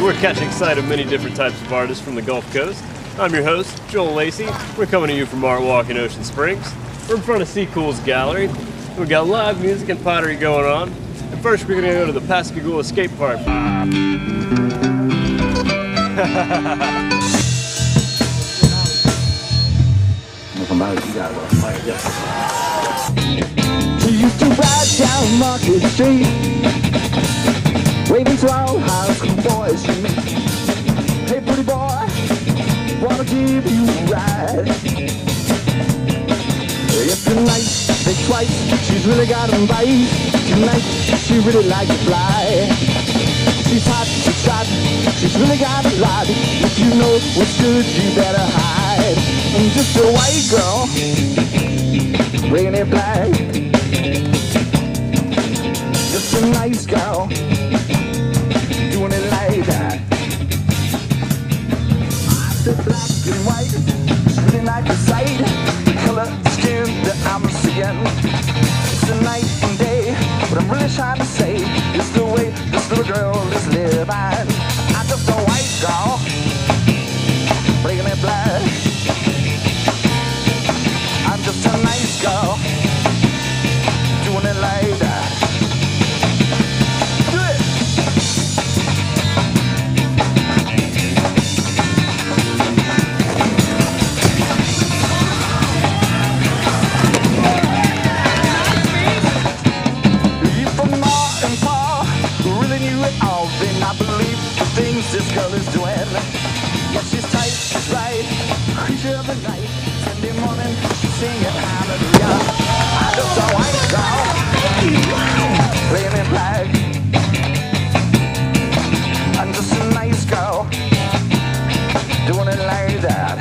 we're catching sight of many different types of artists from the Gulf Coast. I'm your host, Joel Lacy. We're coming to you from Art Walk in Ocean Springs. We're in front of Seacool's Gallery. We've got live music and pottery going on. And first, we're going to go to the Pascagoula Skate Park. She used to ride down Market Street, waving to all high school boys she met. Hey, pretty boy, wanna give you a ride? If tonight they twice, she's really got 'em right. Tonight she really likes to fly. She's hot, she's really got a lot. If you know what's good, you better hide. I'm just a white girl, waving it black. Just a nice girl, doing it like that. The black and white, it's really like the sight. The color, the skin that I'm seeing. It's a night and day. What I'm really trying to say is the way this little girl is living. I'm just a white girl, breaking it black. I'm just a nice girl, doing it like that. Do it! You from far and far, really knew it all. Then I believe the things this girl is doing. Yeah, she's tight, she's right, creature of the night. Sunday morning, she's singing hallelujah. I'm just a white girl, playing it black. I'm just a nice girl, doing it like that.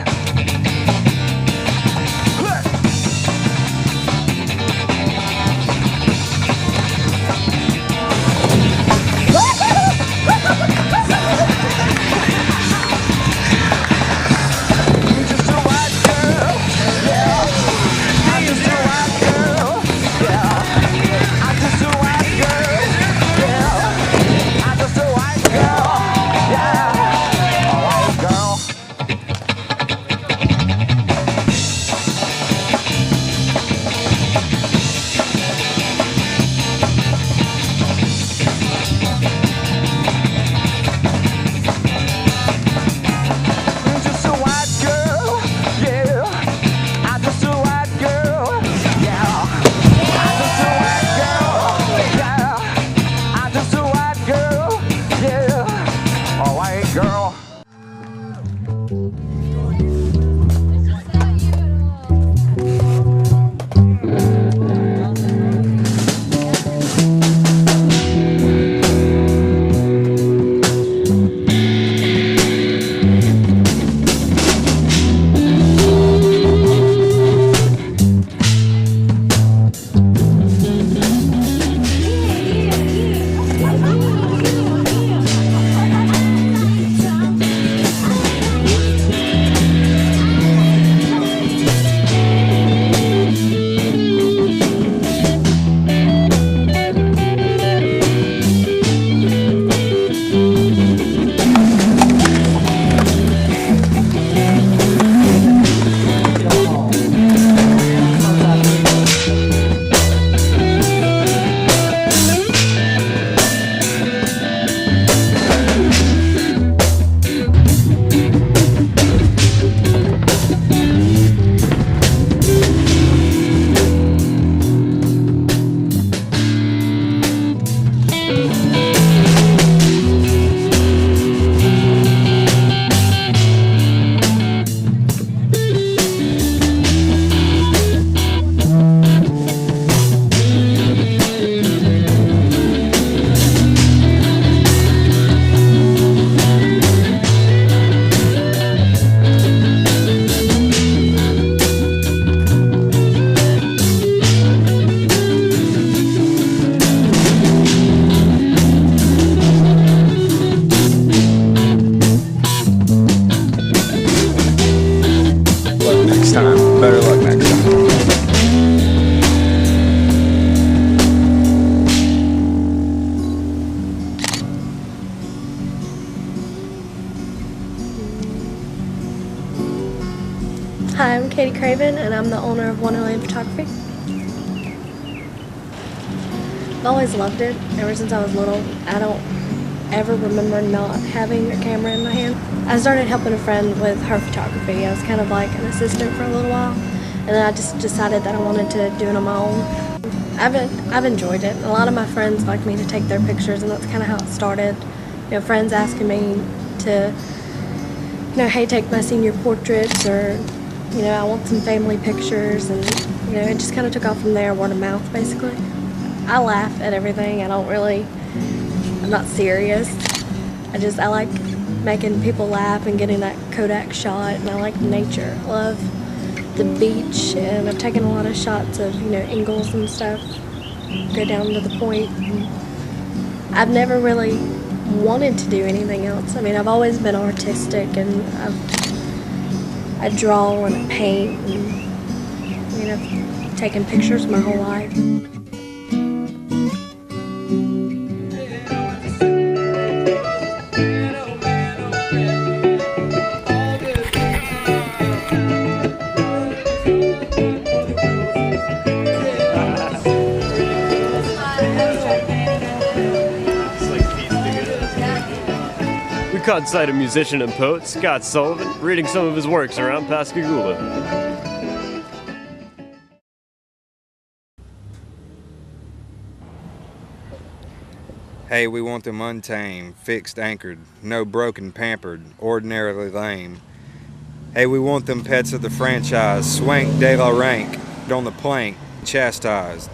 Hi, I'm Katie Craven, and I'm the owner of Wonderland Photography. I've always loved it, ever since I was little. I don't ever remember not having a camera in my hand. I started helping a friend with her photography. I was kind of like an assistant for a little while, and then I just decided that I wanted to do it on my own. I've enjoyed it. A lot of my friends like me to take their pictures, and that's kind of how it started. You know, friends asking me to, you know, hey, take my senior portraits, or, you know, I want some family pictures, and, you know, it just kind of took off from there, word of mouth, basically. I laugh at everything. I'm not serious. I like making people laugh and getting that Kodak shot, and I like nature. I love the beach, and I've taken a lot of shots of, you know, Ingalls and stuff, go down to the point. I've never really wanted to do anything else. I mean, I've always been artistic, and I draw and I paint, and, you know, taken pictures my whole life. We caught sight of musician and poet Scott Sullivan reading some of his works around Pascagoula. Hey, we want them untamed, fixed, anchored, no broken, pampered, ordinarily lame. Hey, we want them pets of the franchise, swank de la rank, on the plank, chastised.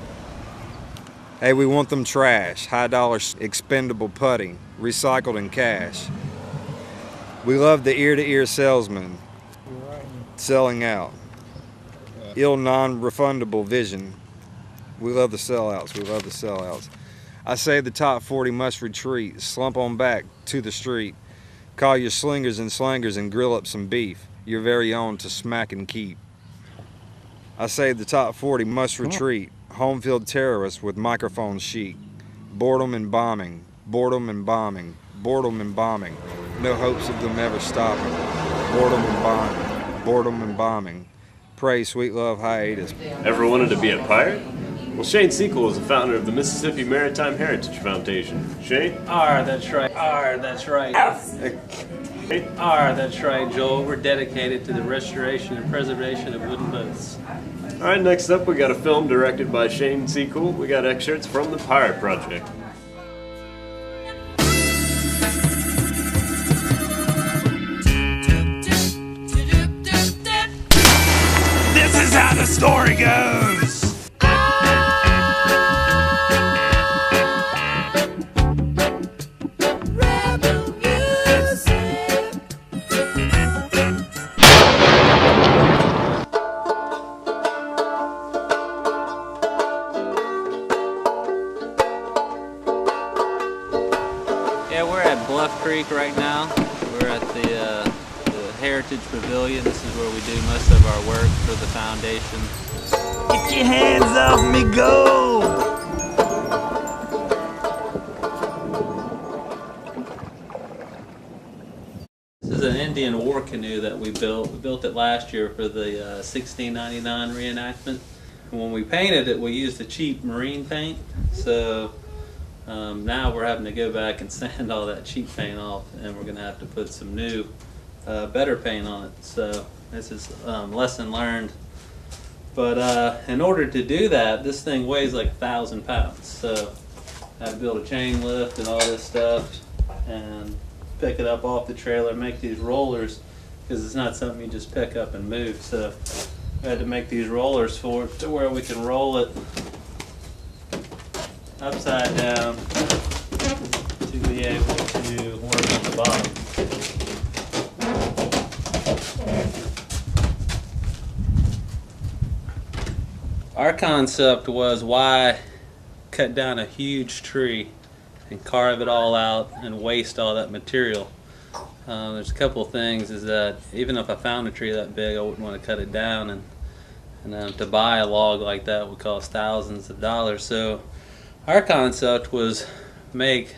Hey, we want them trash, high dollar expendable putty, recycled in cash. We love the ear-to-ear salesman, selling out. Ill non-refundable vision. We love the sellouts, we love the sellouts. I say the top 40 must retreat, slump on back to the street. Call your slingers and slangers and grill up some beef, your very own to smack and keep. I say the top 40 must retreat, home field terrorists with microphones chic. Boredom and bombing, boredom and bombing, boredom and bombing. No hopes of them ever stopping. Boredom and bombing, boredom and bombing. Pray, sweet love, hiatus. Ever wanted to be a pirate? Well, Shane Sequel is the founder of the Mississippi Maritime Heritage Foundation. Shane? That's right. That's right. That's right, Joel. We're dedicated to the restoration and preservation of wooden boats. All right, next up we got a film directed by Shane Sequel. We got excerpts from The Pirate Project. This is how the story goes. Yeah, we're at Bluff Creek right now. We're at the Heritage Pavilion. This is where we do most of our work for the foundation. Get your hands off me, gold! This is an Indian war canoe that we built. We built it last year for the 1699 reenactment. And when we painted it, we used a cheap marine paint. So now we're having to go back and sand all that cheap paint off, and we're going to have to put some new, better paint on it. So this is lesson learned. But in order to do that, this thing weighs like 1,000 pounds. So I had to build a chain lift and all this stuff, and pick it up off the trailer, make these rollers, because it's not something you just pick up and move. So I had to make these rollers for it to where we can roll it upside down to be able to work on the bottom. Our concept was, why cut down a huge tree and carve it all out and waste all that material. There's a couple of things, is that even if I found a tree that big, I wouldn't want to cut it down, and to buy a log like that would cost thousands of dollars. So our concept was make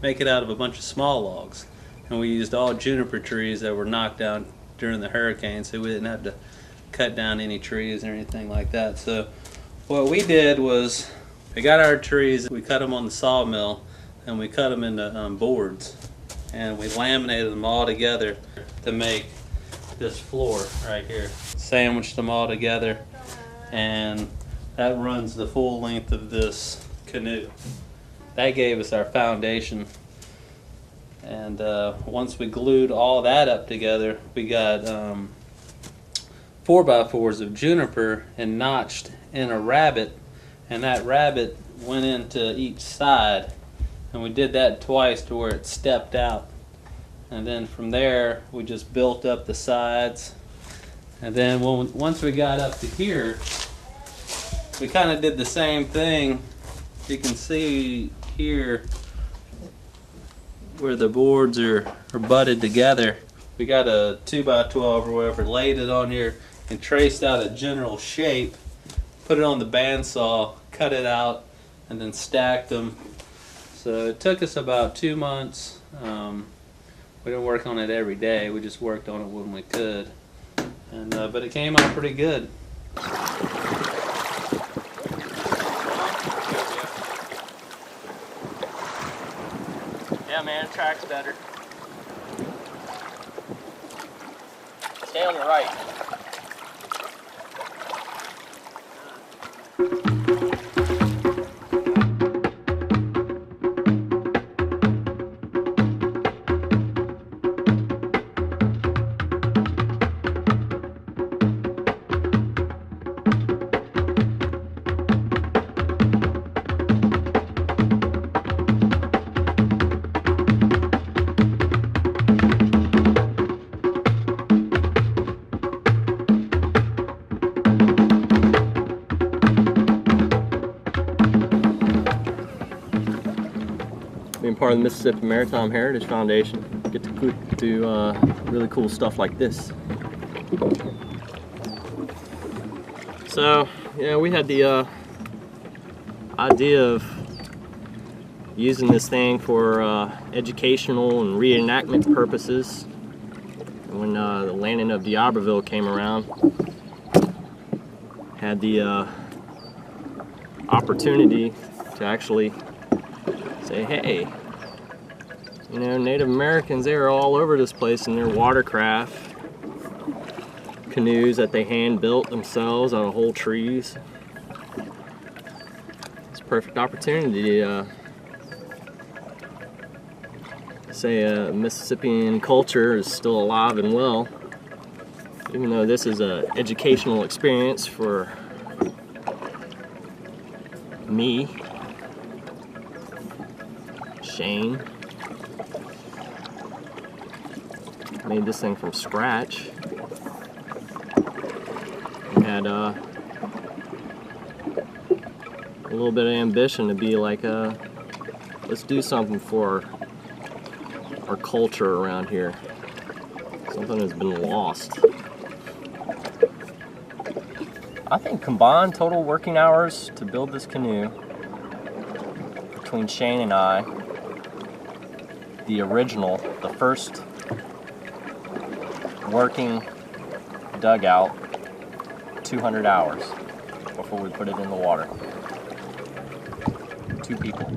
it out of a bunch of small logs, and we used all juniper trees that were knocked down during the hurricane, so we didn't have to cut down any trees or anything like that. So what we did was we got our trees, we cut them on the sawmill, and we cut them into boards, and we laminated them all together to make this floor right here. Sandwiched them all together, and that runs the full length of this canoe. That gave us our foundation. And once we glued all that up together, we got 4x4s of juniper and notched in a rabbet, and that rabbet went into each side, and we did that twice to where it stepped out. And then from there we just built up the sides, and then once we got up to here, we kind of did the same thing. You can see here where the boards are butted together. We got a 2x12 or whatever, laid it on here and traced out a general shape, put it on the bandsaw, cut it out, and then stacked them. So it took us about 2 months. We didn't work on it every day, we just worked on it when we could. And but it came out pretty good. Yeah, man, it tracks better. Stay on your right. Being part of the Mississippi Maritime Heritage Foundation, get to do really cool stuff like this. So, yeah, we had the idea of using this thing for educational and reenactment purposes. And when the landing of D'Iberville came around, had the opportunity to actually say, hey, you know, Native Americans, they are all over this place in their watercraft canoes that they hand built themselves out of whole trees. It's a perfect opportunity to say Mississippian culture is still alive and well, even though this is an educational experience for me, Shane. Made this thing from scratch. We had a little bit of ambition to be like, let's do something for our culture around here. Something that's been lost. I think combined total working hours to build this canoe between Shane and I, the original, the first working dugout, 200 hours before we put it in the water. 2 people.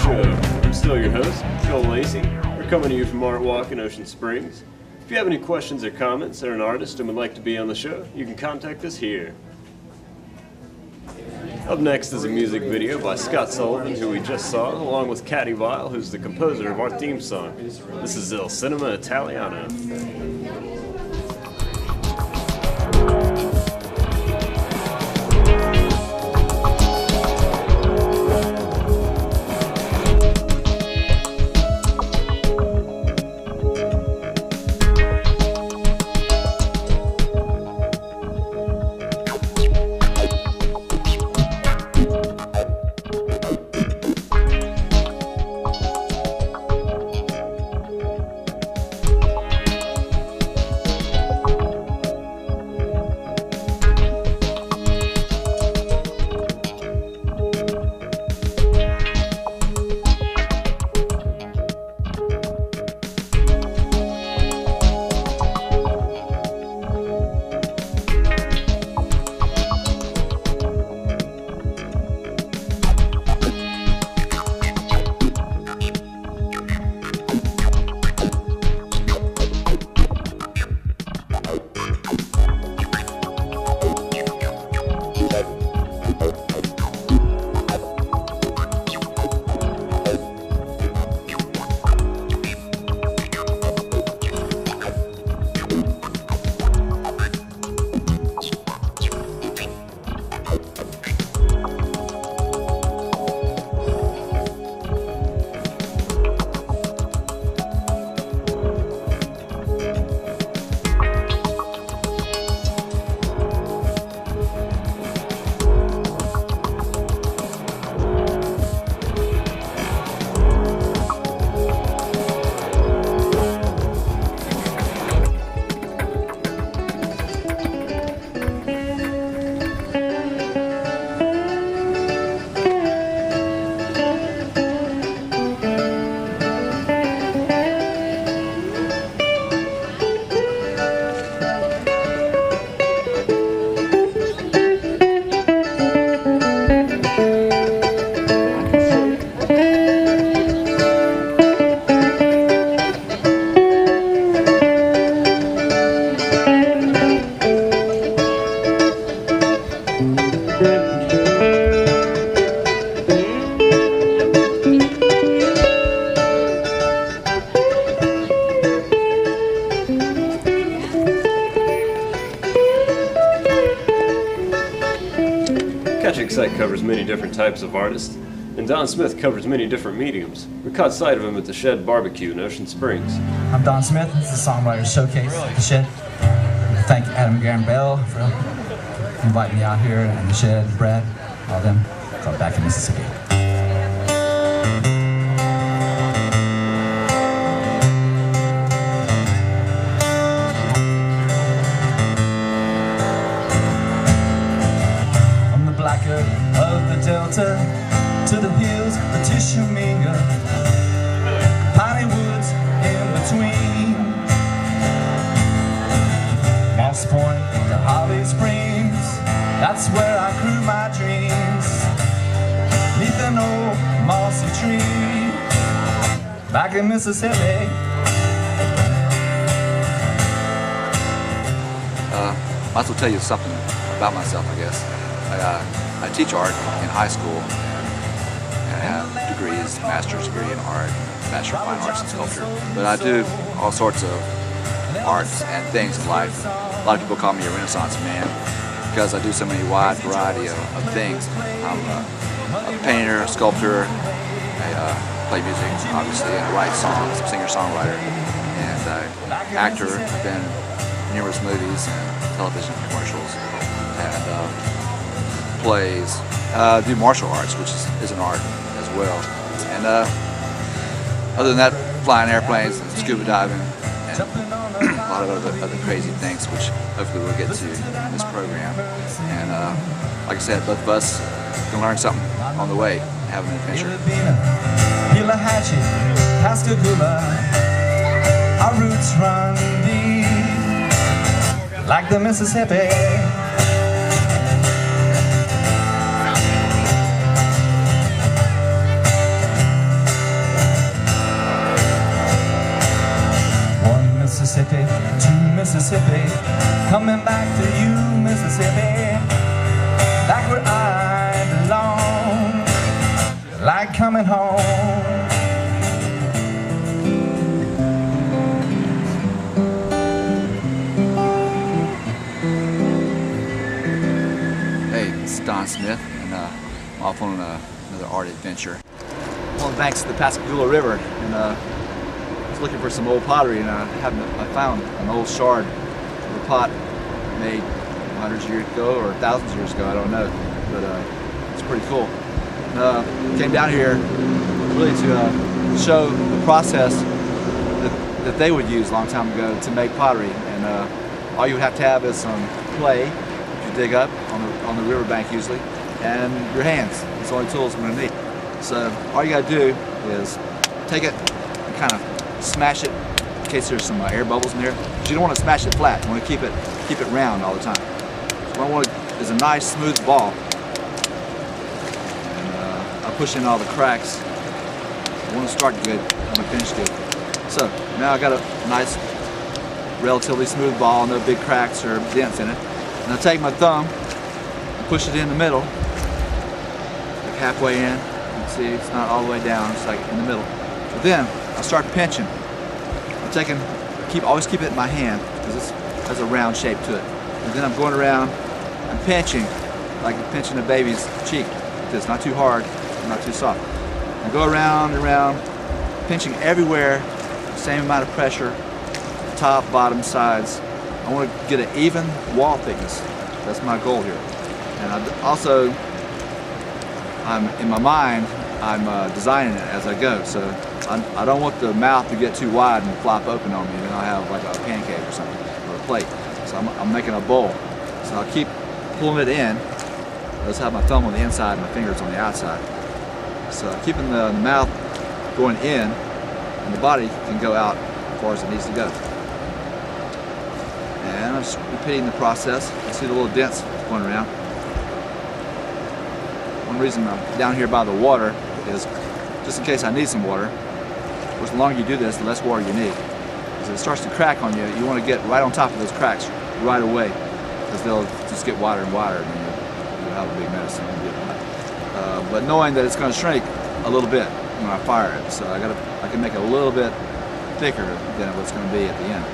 show. I'm still your host, Joel Lacy. We're coming to you from Art Walk in Ocean Springs. If you have any questions or comments or an artist and would like to be on the show, you can contact us here. Up next is a music video by Scott Sullivan, who we just saw, along with Caddy Vile, who's the composer of our theme song. This is Il Cinema Italiano. Catching Sight covers many different types of artists, and Don Smith covers many different mediums. We caught sight of him at the Shed Barbecue in Ocean Springs. I'm Don Smith. This is the Songwriters Showcase at the Shed. Thank Adam Garen Bell for inviting me out here, and the Shed, Brad, all them. Called Back in Mississippi. Of the Delta to the hills, the Tishomingo, piney woods in between, Moss Point to Holly Springs, that's where I grew my dreams, neath an old mossy tree, back in Mississippi. Might as well tell you something about myself, I guess. I teach art in high school, and I have degrees, master's degree in art, Bachelor of Fine Arts and Sculpture. But I do all sorts of arts and things in life. A lot of people call me a Renaissance man because I do so many wide variety of things. I'm a painter, a sculptor, I play music, obviously, and I write songs, I'm a singer-songwriter, and actor. I've been in numerous movies and television commercials, and plays. Do martial arts, which is an art as well. And other than that, flying airplanes and scuba diving and a lot of other crazy things, which hopefully we'll get to in this program. And like I said, both of us can learn something on the way, have an adventure. Our roots run deep like the Mississippi. Mississippi, to Mississippi, coming back to you, Mississippi, back where I belong, like coming home. Hey, it's Don Smith, and I'm off on another art adventure. I'm on the banks of the Pascagoula River, and I was looking for some old pottery, and I found an old shard of a pot made hundreds of years ago or thousands of years ago, I don't know, but it's pretty cool. And, came down here really to show the process that they would use a long time ago to make pottery, and all you would have to have is some clay you dig up on the riverbank usually, and your hands. It's the only tools we're gonna need. So all you gotta do is take it and kind of smash it in case there's some air bubbles in there. But you don't want to smash it flat. You want to keep it round all the time. So what I want is a nice smooth ball. And I push in all the cracks. I want to start good. I want to finish good. So now I got a nice, relatively smooth ball, no big cracks or dents in it. And I take my thumb and push it in the middle, like halfway in. You can see it's not all the way down, it's like in the middle. But then I start pinching. Always keep it in my hand because this has a round shape to it. And then I'm going around, I'm pinching, like pinching a baby's cheek. It's not too hard, not too soft. I go around and around, pinching everywhere, same amount of pressure, top, bottom, sides. I want to get an even wall thickness. That's my goal here. And in my mind, I'm designing it as I go. So I don't want the mouth to get too wide and flop open on me, then I'll have like a pancake or something, or a plate. So I'm making a bowl. So I'll keep pulling it in. I just have my thumb on the inside and my fingers on the outside. So keeping the mouth going in, and the body can go out as far as it needs to go. And I'm just repeating the process. You see the little dents going around. One reason I'm down here by the water is just in case I need some water. Of course, the longer you do this, the less water you need. As it starts to crack on you, you want to get right on top of those cracks right away, because they'll just get wider and wider, and then you'll have a big mess. But knowing that it's going to shrink a little bit when I fire it, so I can make it a little bit thicker than what's going to be at the end.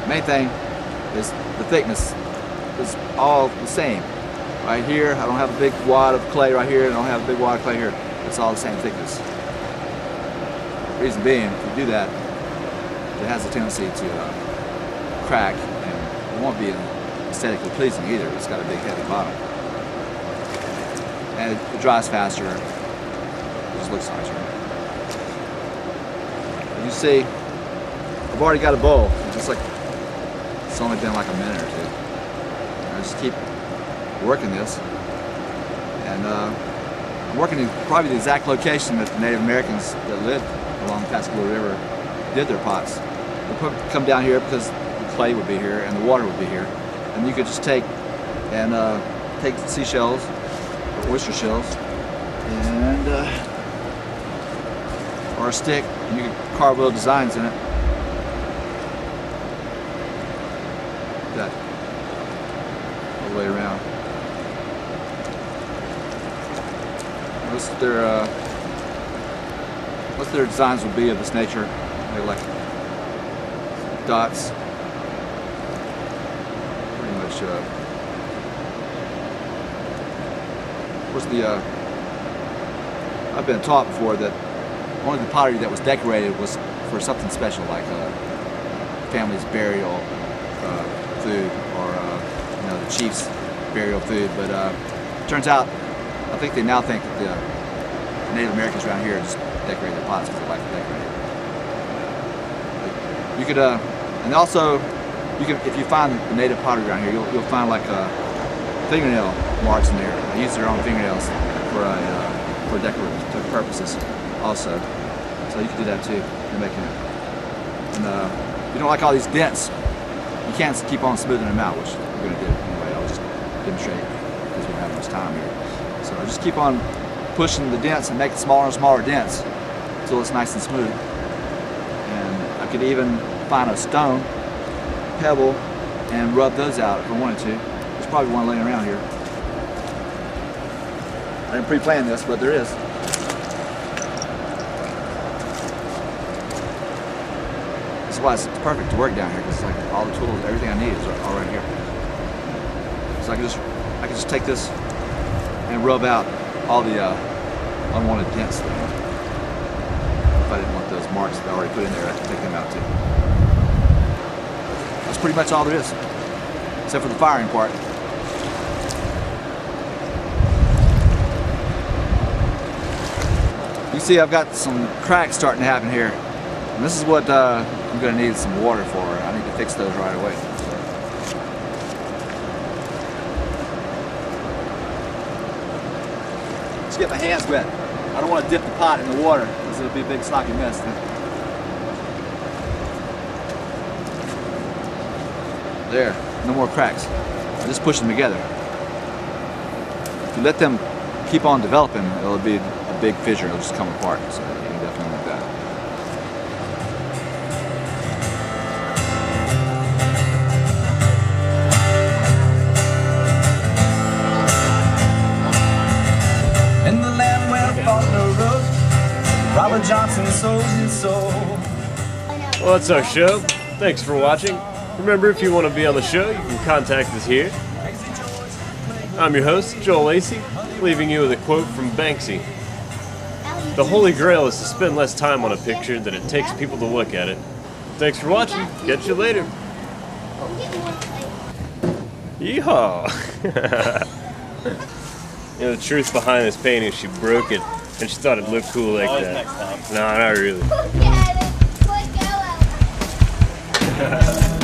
The main thing is the thickness is all the same. Right here, I don't have a big wad of clay right here, and I don't have a big wad of clay here. It's all the same thickness. The reason being, if you do that, it has a tendency to crack, and it won't be aesthetically pleasing either. It's got a big heavy bottom. And it dries faster. It just looks nicer. As you see, I've already got a bowl. It's only been like a minute or two. I just keep working this, and I'm working in probably the exact location that the Native Americans that lived along the Pascagoula River did their pots. They come down here because the clay would be here and the water would be here, and you could just take seashells or oyster shells and or a stick, and you could carve little designs in it. That all the way around. Most their designs will be of this nature. They like dots. Pretty much. Of course, I've been taught before that only the pottery that was decorated was for something special, like family's burial food, or the chief's burial food. But turns out, I think they now think that the Native Americans around here just decorate their pots because they like to decorate it. But you could, and also, if you find the native pottery around here, you'll find like fingernail marks in there. They use their own fingernails for decorative purposes, also. So you can do that too. You're making it. And if you don't like all these dents, you can't keep on smoothing them out, which we're going to do anyway. I'll just demonstrate because we don't have much time here. So I just keep on pushing the dents and making smaller and smaller dents until it's nice and smooth. And I could even find a stone, pebble, and rub those out if I wanted to. There's probably one laying around here. I didn't pre-plan this, but there is. That's why it's perfect to work down here, because it's like all the tools, everything I need is all right here. So I can just take this and rub out all the unwanted dents there. If I didn't want those marks that I already put in there, I can take them out too. That's pretty much all there is, except for the firing part. You see I've got some cracks starting to happen here. And this is what I'm going to need some water for. I need to fix those right away. Let's get my hands wet. I don't want to dip the pot in the water because it'll be a big sloppy mess then. There, no more cracks. I just push them together. If you let them keep on developing, it'll be a big fissure. It'll just come apart. So you can definitely want that. In the land where Faulkner wrote, Robert Johnson sold his soul. Well, that's our show. Thanks for watching. Remember, if you want to be on the show, you can contact us here. I'm your host, Joel Lacy, leaving you with a quote from Banksy. The holy grail is to spend less time on a picture than it takes people to look at it. Thanks for watching. Catch you later. Yeehaw! You know, the truth behind this painting, she broke it, and she thought it looked cool like that. No, not really.